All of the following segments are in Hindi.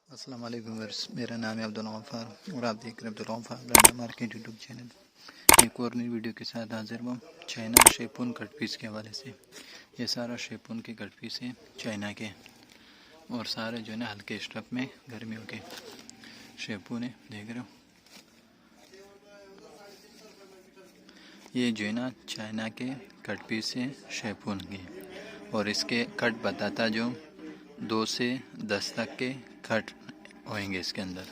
अस्सलाम वालेकुम व्यूअर्स, मेरा नाम है अब्दुल गफ्फार और आप देख रहे हैं Abdul Gaffar brand market YouTube channel. एक और नई वीडियो के साथ हाजिर हुआ चाइना शेपून कट पीस के हवाले से। ये सारा शेपून के कट पीस है चाइना के, और सारे जो है ना हल्के स्टफ में गर्मियों के शेपून है, देख रहे हो। ये जो है ना चाइना के कट पीस है शेपून के, और इसके कट बताता जो 2 से 10 तक के कट होंगे इसके अंदर।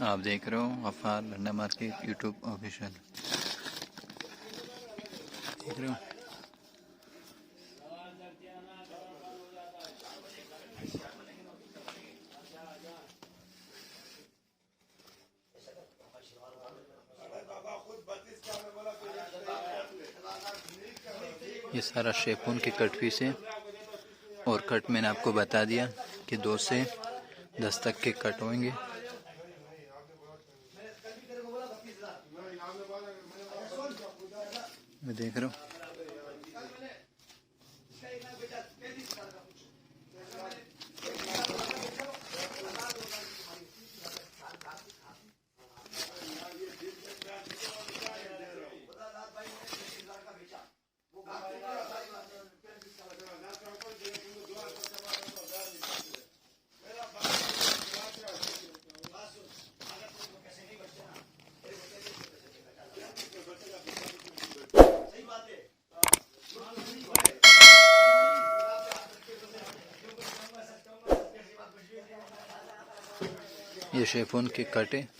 आप देख रहे हो Gaffar brand market YouTube official, देख रहे हो। ये सारा शेपून के कट पीस है, और कट मैंने आपको बता दिया कि 2 से 10 तक के कट होंगे। मैं देख रहा हूँ। ये शेपून के कट है।